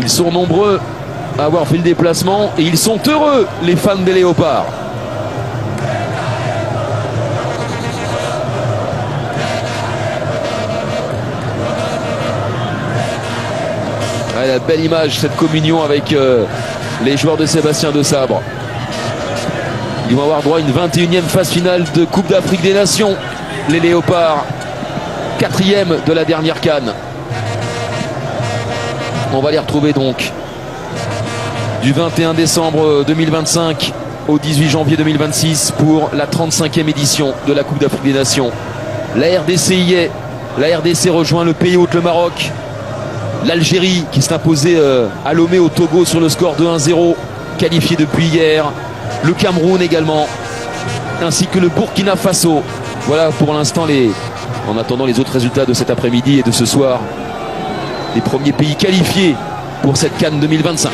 Ils sont nombreux à avoir fait le déplacement et ils sont heureux, les fans des Léopards. Ouais, la belle image, cette communion avec les joueurs de Sébastien Desabre. Ils vont avoir droit à une 21e phase finale de Coupe d'Afrique des Nations. Les Léopards, 4e de la dernière CAN. On va les retrouver donc du 21 décembre 2025 au 18 janvier 2026 pour la 35e édition de la Coupe d'Afrique des Nations. La RDC y est. La RDC rejoint le pays hôte, le Maroc. L'Algérie qui s'est imposée à Lomé au Togo sur le score de 1-0, qualifié depuis hier. Le Cameroun également, ainsi que le Burkina Faso. Voilà pour l'instant en attendant les autres résultats de cet après-midi et de ce soir, les premiers pays qualifiés pour cette CAN 2025.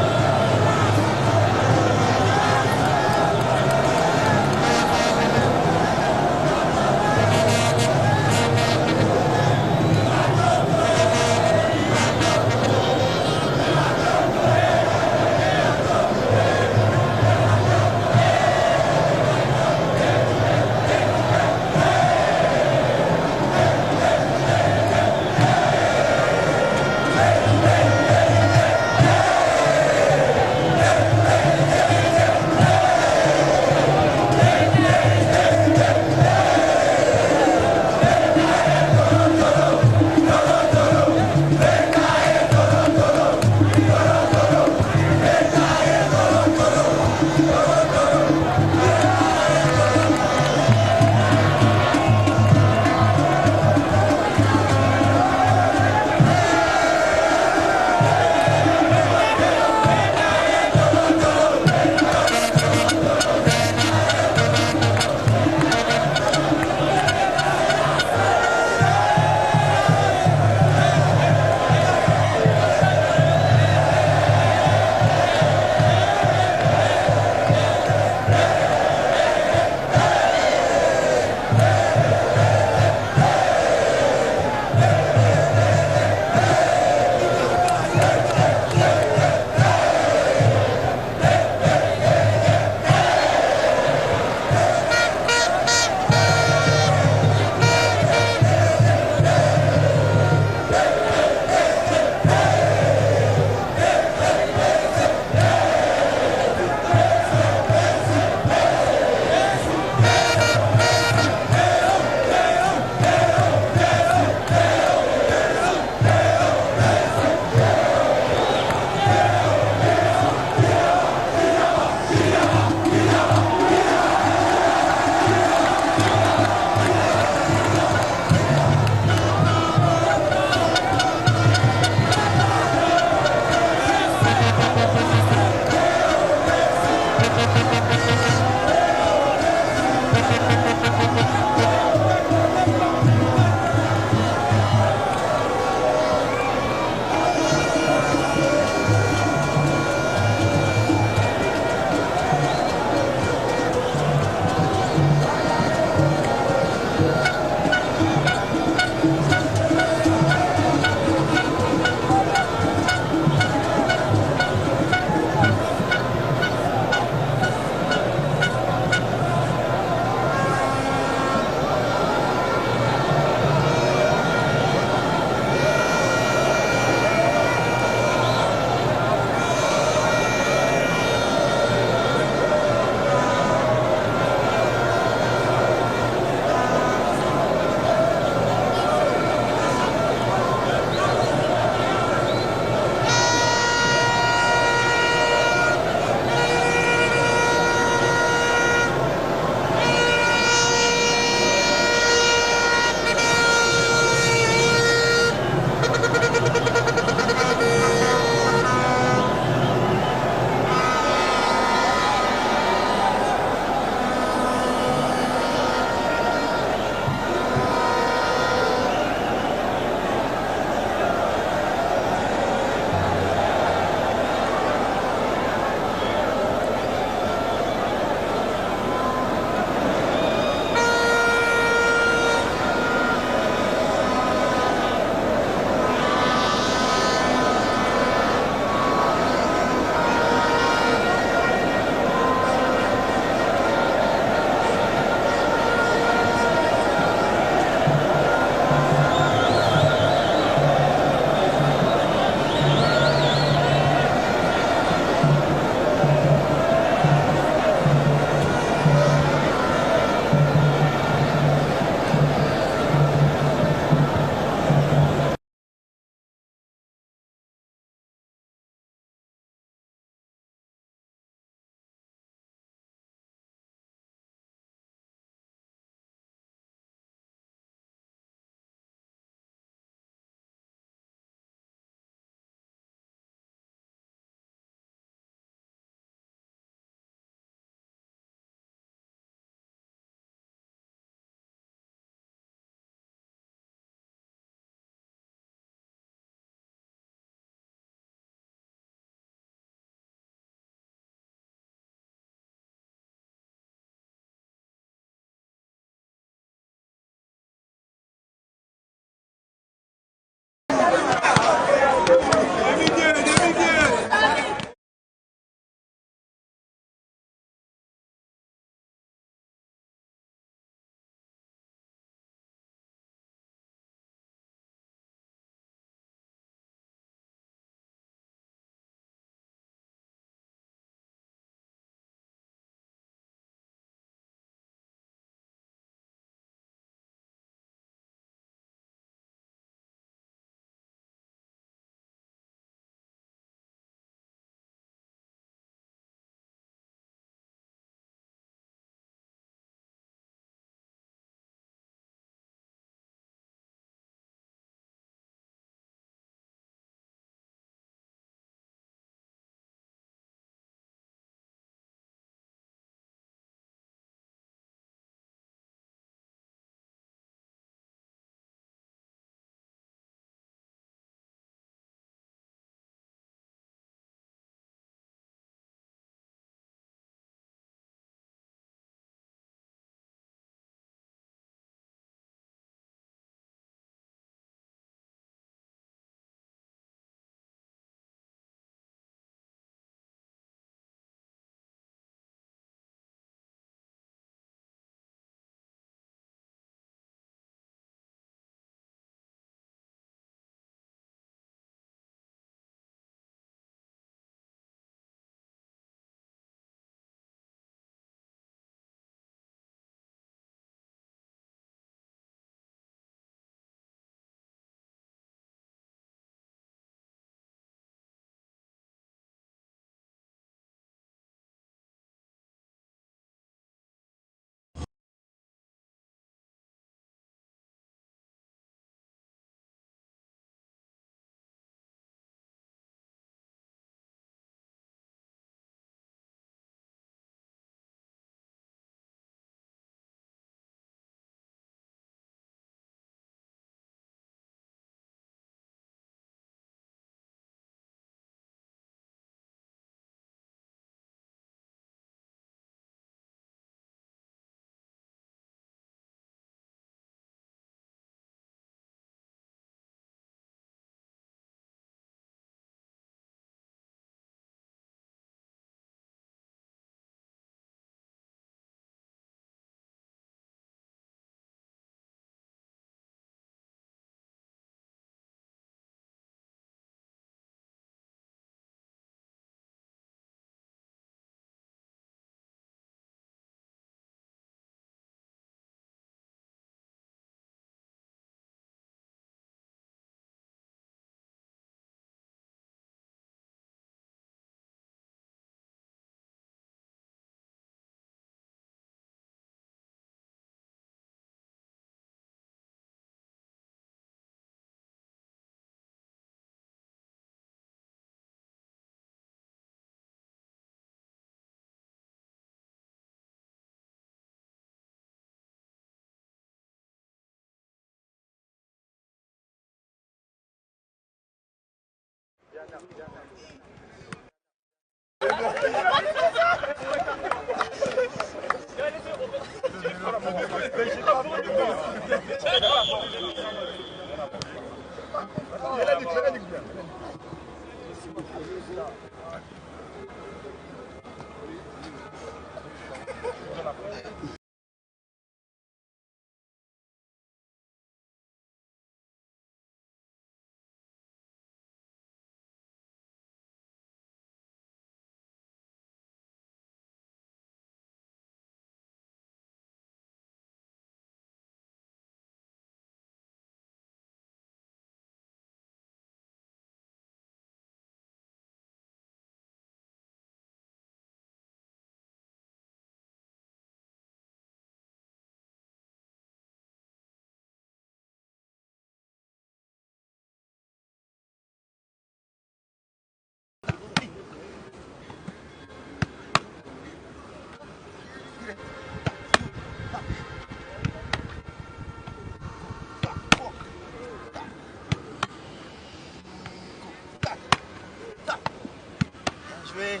Jouer.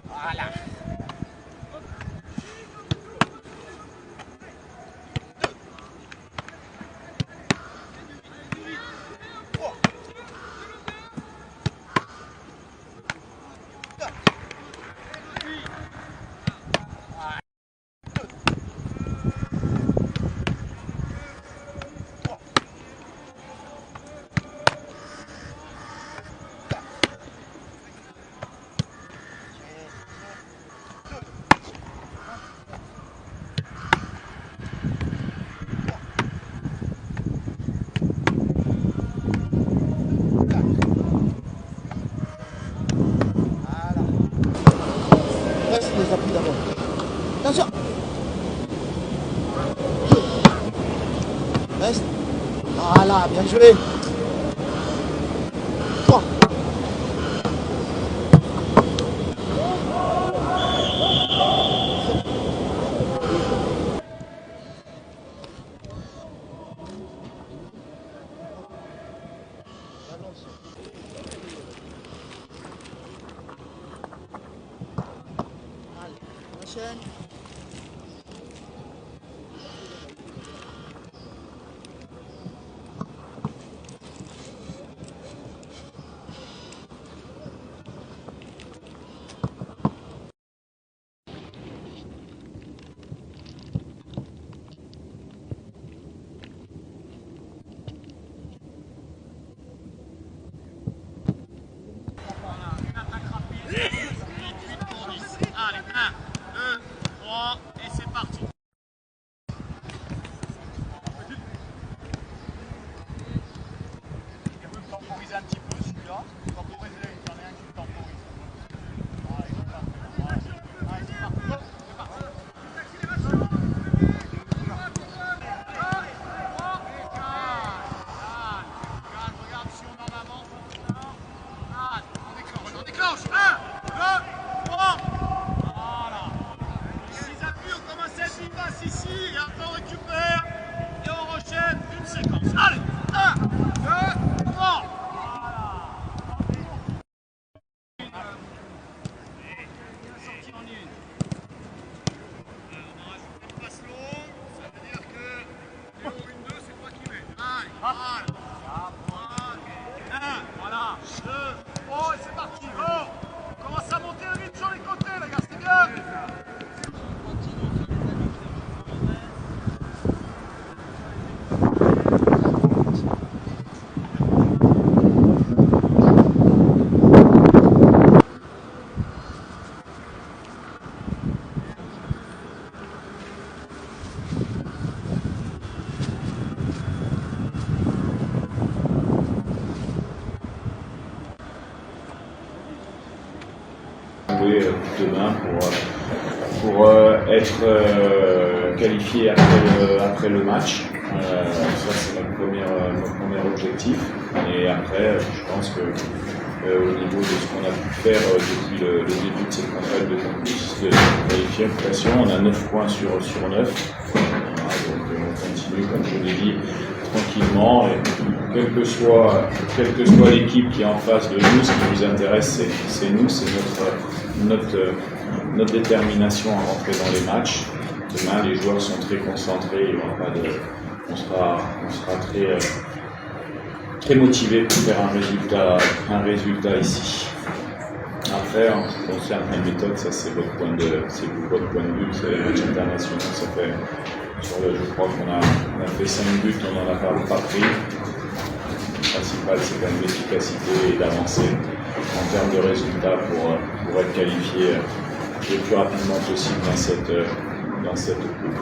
Voilà. Reste les appuis d'abord. Attention. Reste. Voilà, bien joué. 3. Allez, prochaine. Allez, 1, 2, 3, et c'est parti. Il veut temporiser un petit peu celui-là. Temporiser, il y en a un qui le temporise. Allez, c'est parti. Allez, c'est parti. C'est parti. Accélération. Calme, regarde si on en avance. On déclenche. 1, 2, 3. Voilà. Les appuis, on commence à être vivace ici, et après on récupère, et on enchaîne une séquence. Allez, 1, 2, 3. Voilà. Sortie en une. On va rajouter une passe longue, ça veut dire que Léo, une 2, c'est toi qui mets. Allez, voilà. 1, voilà, 2, 3, et c'est parti. Go. On commence à monter le rythme sur les côtés, les gars, c'est bien. Jouer demain pour être qualifié après le match. Ça c'est notre premier objectif. Et après, je pense que au niveau de ce qu'on a pu faire depuis le début de cette campagne de qualification, on a 9 points sur 9. Voilà, donc, continue, comme je l'ai dit, tranquillement. Et quelle que soit l'équipe qui est en face de nous, ce qui nous intéresse, c'est nous, c'est notre détermination à rentrer dans les matchs. Demain, les joueurs sont très concentrés, on sera très motivés pour faire un résultat ici. Après, en ce qui concerne la méthode, ça c'est votre point de vue, c'est les matchs internationaux, ça fait, je crois qu'on a fait 5 buts, on n'en a pas pris. Le principal, c'est quand même l'efficacité et d'avancer en termes de résultats pour être qualifié le plus rapidement possible dans cette coupe.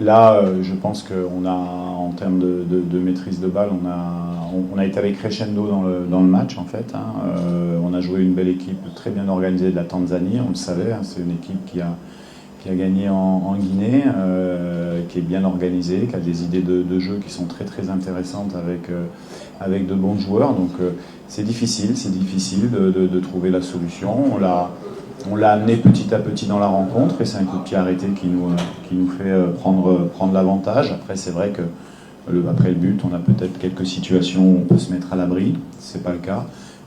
Là, je pense qu'on a, en termes de maîtrise de balle, on a été avec crescendo dans le match en fait. On a joué une belle équipe très bien organisée de la Tanzanie, on le savait. C'est une équipe qui a gagné en Guinée, qui est bien organisée, qui a des idées de jeu qui sont très très intéressantes avec de bons joueurs. Donc c'est difficile de trouver la solution. On l'a amené petit à petit dans la rencontre et c'est un coup de pied arrêté qui nous fait prendre l'avantage. Après c'est vrai que après le but, on a peut-être quelques situations où on peut se mettre à l'abri. C'est pas le cas.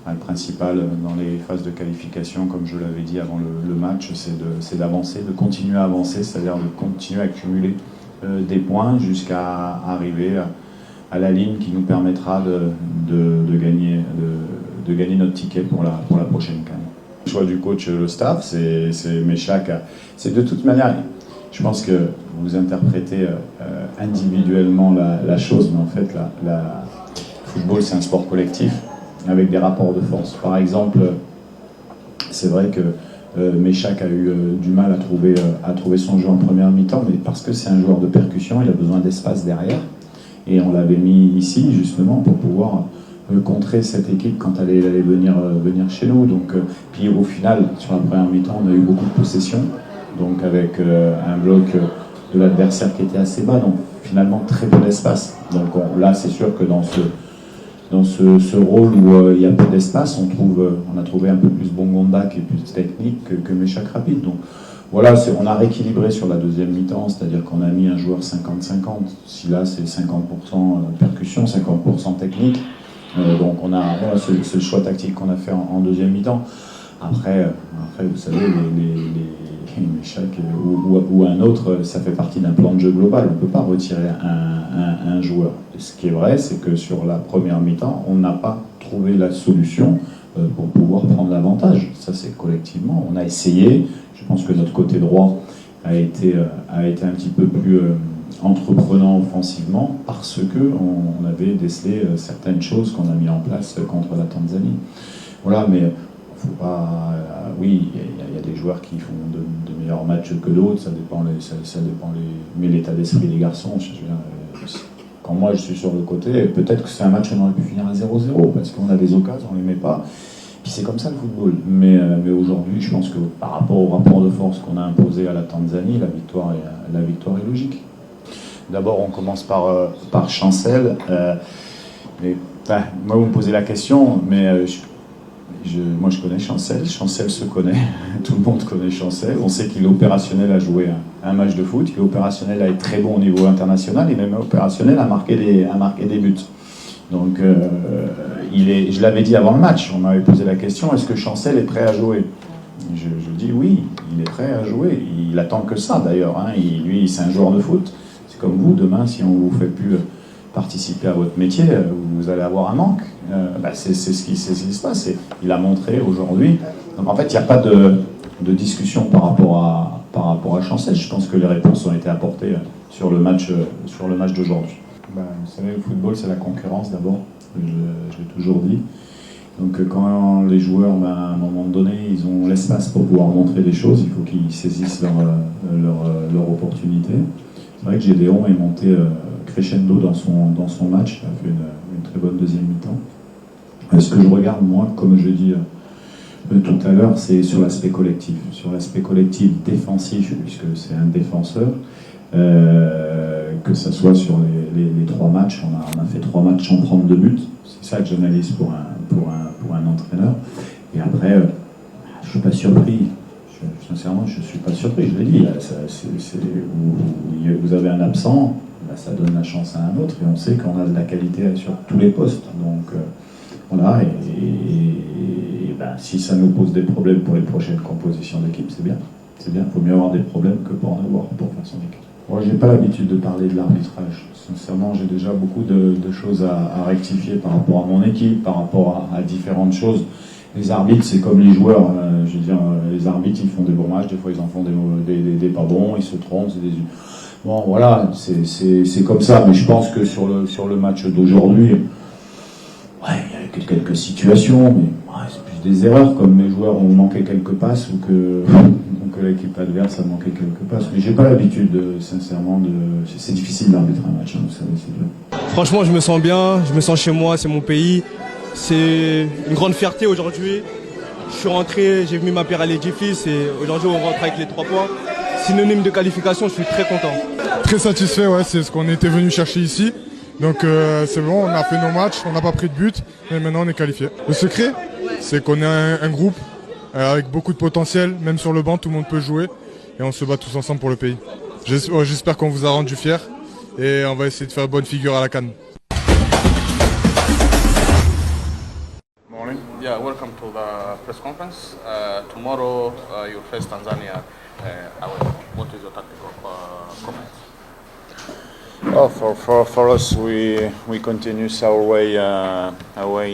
Le principal dans les phases de qualification, comme je l'avais dit avant le match, c'est d'avancer, de continuer à avancer, c'est-à-dire de continuer à accumuler des points jusqu'à arriver à la ligne qui nous permettra de gagner notre ticket pour la prochaine CAN. Le choix du coach, le staff, mais c'est de toute manière, je pense que vous interprétez individuellement la chose, mais en fait, le football, c'est un sport collectif avec des rapports de force. Par exemple, c'est vrai que Meshak a eu du mal à trouver son jeu en première mi-temps, mais parce que c'est un joueur de percussion, il a besoin d'espace derrière. Et on l'avait mis ici, justement, pour pouvoir contrer cette équipe quand elle allait venir chez nous. Donc, puis au final, sur la première mi-temps, on a eu beaucoup de possession, donc avec un bloc de l'adversaire qui était assez bas, donc finalement très peu d'espace. Donc là, c'est sûr que dans ce rôle où il y a peu d'espace, on a trouvé un peu plus Bongonda qui est plus technique que Meshak Rapide. Donc voilà, on a rééquilibré sur la deuxième mi-temps, c'est-à-dire qu'on a mis un joueur 50-50. Si là c'est 50% percussion, 50% technique. Donc c'est le choix tactique qu'on a fait en deuxième mi-temps. Après, vous savez, les Meshak ou un autre, ça fait partie d'un plan de jeu global. On ne peut pas retirer un joueur. Ce qui est vrai, c'est que sur la première mi-temps, on n'a pas trouvé la solution pour pouvoir prendre l'avantage. Ça, c'est collectivement. On a essayé. Je pense que notre côté droit a été un petit peu plus entreprenant offensivement parce qu'on avait décelé certaines choses qu'on a mis en place contre la Tanzanie. Voilà, mais faut pas. Oui, il y a des joueurs qui font de meilleurs matchs que d'autres, ça dépend mais l'état d'esprit des garçons, quand moi je suis sur le côté, peut-être que c'est un match où on aurait pu finir à 0-0 parce qu'on a des occasions, on les met pas. Puis c'est comme ça le football. Mais aujourd'hui, je pense que par rapport au rapport de force qu'on a imposé à la Tanzanie, la victoire est logique. D'abord, on commence par Chancel. Moi, vous me posez la question, mais moi, je connais Chancel. Chancel se connaît. Tout le monde connaît Chancel. On sait qu'il est opérationnel à jouer un match de foot. Il est opérationnel à être très bon au niveau international. Il est même opérationnel à marquer des buts. Donc, je l'avais dit avant le match. On m'avait posé la question, est-ce que Chancel est prêt à jouer ? Je dis oui, il est prêt à jouer. Il attend que ça, d'ailleurs. Lui, c'est un joueur de foot. C'est comme vous. Demain, si on ne vous fait plus participer à votre métier, vous allez avoir un manque. C'est ce qui se passe. Il a montré aujourd'hui. Donc en fait, il n'y a pas de discussion par rapport à Chancel. Je pense que les réponses ont été apportées sur le match d'aujourd'hui. Vous savez, le football, c'est la concurrence d'abord. Je l'ai toujours dit. Donc quand les joueurs, à un moment donné, ils ont l'espace pour pouvoir montrer des choses, il faut qu'ils saisissent leur opportunité. C'est vrai que Gédéon est monté crescendo dans son match, il a fait une très bonne deuxième mi-temps. Ce que je regarde, moi, comme je dis tout à l'heure, c'est sur l'aspect collectif. Sur l'aspect collectif défensif, puisque c'est un défenseur, que ce soit sur les 3 matchs, on a fait 3 matchs sans prendre de but. C'est ça que j'analyse pour un entraîneur. Et après, je ne suis pas surpris. Sincèrement, je ne suis pas surpris, je l'ai dit. Vous avez un absent, ça donne la chance à un autre, et on sait qu'on a de la qualité sur tous les postes. Donc voilà, si ça nous pose des problèmes pour les prochaines compositions d'équipe, c'est bien. C'est bien, il faut mieux avoir des problèmes que pour en avoir pour faire son équipe. Moi, je n'ai pas l'habitude de parler de l'arbitrage. Sincèrement, j'ai déjà beaucoup de choses à rectifier par rapport à mon équipe, par rapport à différentes choses. Les arbitres, c'est comme les joueurs. Je veux dire, les arbitres, ils font des bons matchs, des fois ils en font des pas bons, ils se trompent. Bon, voilà, c'est comme ça. Mais je pense que sur le match d'aujourd'hui, il y a quelques situations, mais c'est plus des erreurs, comme mes joueurs ont manqué quelques passes ou que l'équipe adverse a manqué quelques passes. Mais j'ai pas l'habitude, sincèrement, c'est difficile d'arbitrer un match, hein, vous savez, c'est dur. Franchement, je me sens bien, je me sens chez moi, c'est mon pays. C'est une grande fierté aujourd'hui. Je suis rentré, j'ai mis ma pierre à l'édifice et aujourd'hui on rentre avec les 3 points. Synonyme de qualification, je suis très content. Très satisfait, ouais, c'est ce qu'on était venu chercher ici. Donc c'est bon, on a fait nos matchs, on n'a pas pris de but, et maintenant on est qualifié. Le secret, c'est qu'on est un groupe avec beaucoup de potentiel, même sur le banc, tout le monde peut jouer, et on se bat tous ensemble pour le pays. J'espère qu'on vous a rendu fiers, et on va essayer de faire bonne figure à la CAN. Morning. Yeah, welcome to the press conference. Tomorrow you face Tanzania away. What is your tactical comment? Oh, for us, we continue our way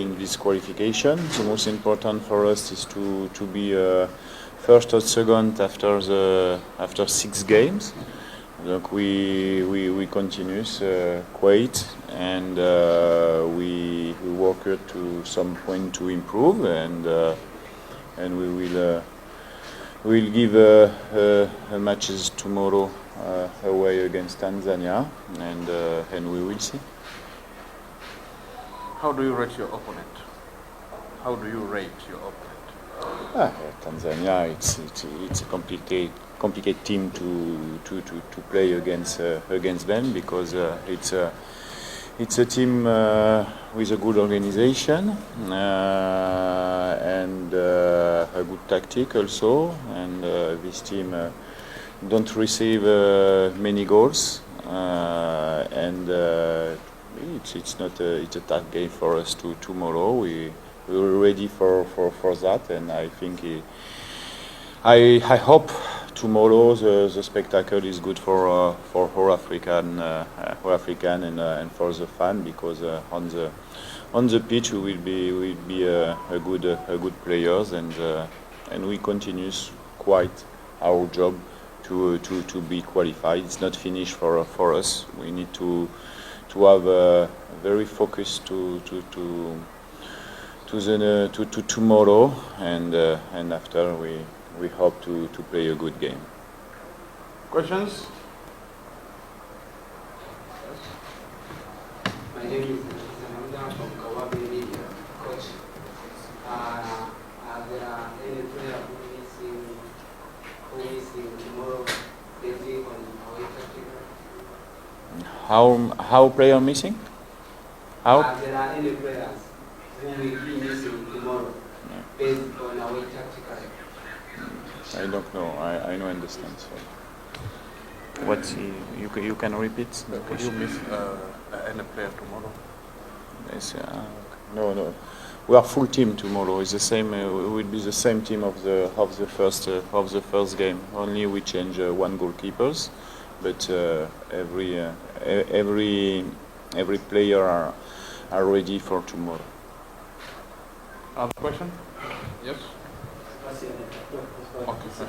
in this qualification. The most important for us is to be first or second after 6 games. Donc we continue quite and we work to some point to improve and we'll give matches tomorrow away against Tanzania and we will see. How do you rate your opponent? How do you rate your opponent? Tanzania, it's a complicated team to play against them because it's a team with a good organization and a good tactic also, and this team don't receive many goals and it's a tough game for us tomorrow. We're ready for that, and I think I hope tomorrow the spectacle is good for African and for the fan, because on the pitch we will be a good players and we continue quite our job to be qualified. It's not finished for us. We need to have very focused to tomorrow, and after we hope to play a good game. Questions? My name is Samantha from Kawabe Media. Coach, are there any player who is missing tomorrow based on our tactical? How player missing? How? Are there any players who will be missing tomorrow based on our tactical? I don't know. I don't understand. So, what you can repeat? The Will you miss any player tomorrow? Yes, no. We are full team tomorrow. It's the same. It will be the same team of the first game. Only we change 1 goalkeepers, but every player are ready for tomorrow. Other question? Yes. Okay, sir.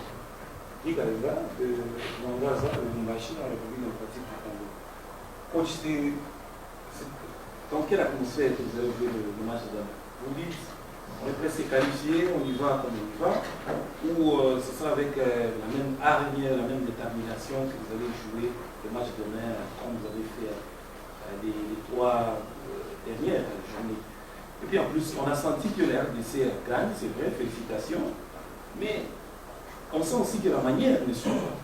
Coach, dans quelle atmosphère que vous avez vu le match d'avant? Vous dites, on est presque qualifié, on y va comme on y va, ou ce sera avec la même hargne, la même détermination que vous allez jouer le match demain, comme vous avez fait les 3 dernières journées? Et puis en plus, on a senti que la RDC gagne, c'est vrai, félicitations, mais on sent aussi que la manière ne suit pas.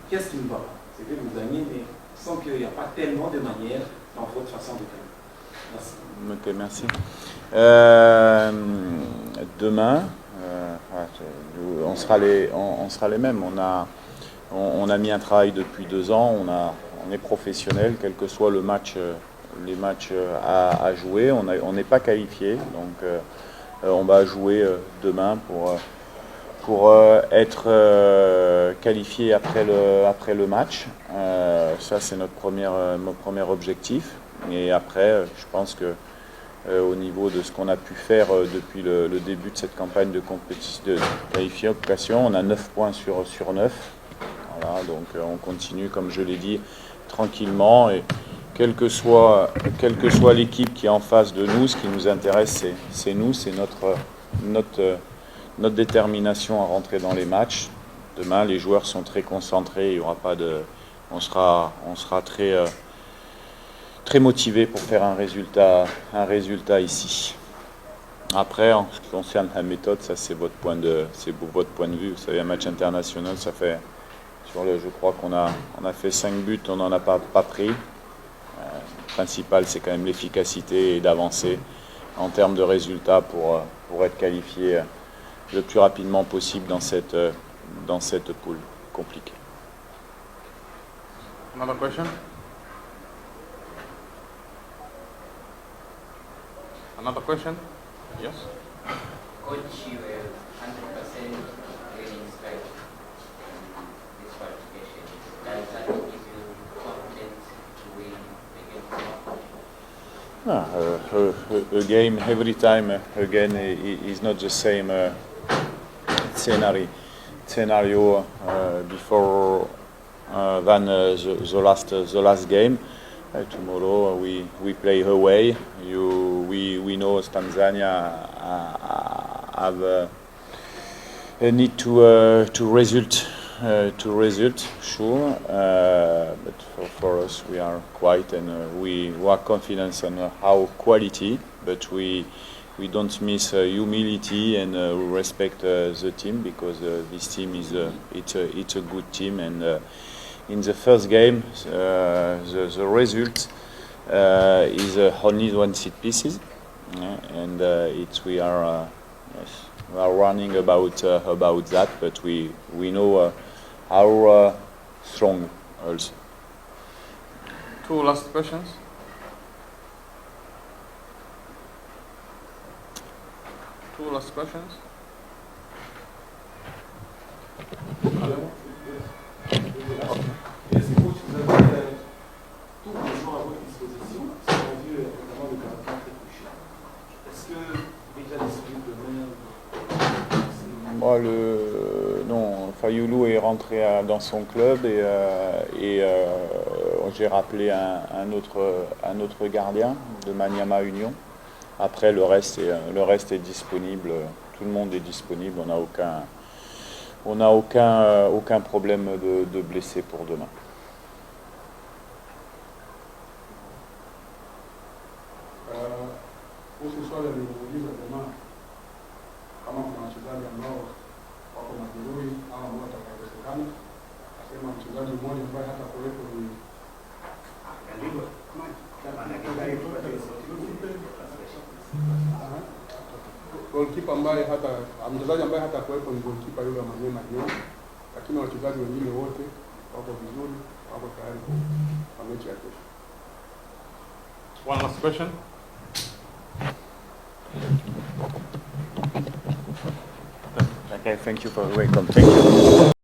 Qu'est-ce qui ne va pas? C'est que vous gagnez, mais sans qu'il n'y a pas tellement de manière dans votre façon de gagner. Merci. Ok, merci. Demain, on sera les mêmes. On a mis un travail depuis 2 ans. On est professionnel, quel que soit le match. Les matchs à jouer, on n'est pas qualifié, donc on va jouer demain pour être qualifié après le match. Ça c'est notre premier objectif, et après je pense que au niveau de ce qu'on a pu faire depuis le début de cette campagne de qualification, on a 9 points sur 9. Voilà, donc on continue, comme je l'ai dit, tranquillement, et quelle que soit l'équipe qui est en face de nous, ce qui nous intéresse, c'est nous, c'est notre détermination à rentrer dans les matchs. Demain, les joueurs sont très concentrés. Il y aura pas de, on sera très motivés pour faire un résultat ici. Après, en ce qui concerne la méthode, ça c'est votre point de vue. Vous savez, un match international, ça fait je crois qu'on a fait 5 buts, on n'en a pas pris. Le principal, c'est quand même l'efficacité et d'avancer en termes de résultats pour être qualifié le plus rapidement possible dans cette poule compliquée. Another question? Another question? Yes? Coach, you have 100% winning strike in this qualification. Does that give you confidence to win again? A game every time again is not the same scenario before than the last game. Tomorrow we play away. We know Tanzania have a need to result, sure. But for us, we are quiet and we are confident on our quality. But we don't miss humility and respect the team, because this team is it's a good team. And in the first game, the result is only 1 set pieces, and we are running about that. But we know how strong also. 2 last questions. Last questions? Est-ce que vous avez tous les joueurs à votre disposition, c'est rendu notamment le gardien très touché. Est-ce que déjà disponible demain? Non, Fayoulou est rentré dans son club et j'ai rappelé un autre gardien de Maniama Union. Après, le reste est disponible. Tout le monde est disponible. On n'a aucun problème de blessés pour demain. Pour ce soir, le livre demain, kama kuna wachezaji ambao wako majeruhi au ambao watakaokosekana, asema mchezaji mmoja ambaye hata kuwepo ni goalkeeper ambaye mchezaji ambaye hata kuwepo ni goalkeeper yule wa Maniema Union, lakini wachezaji wengine wote wako vizuri, wako tayari kwa mechi ya kesho. One last question. Okay, thank you for welcome. Thank you.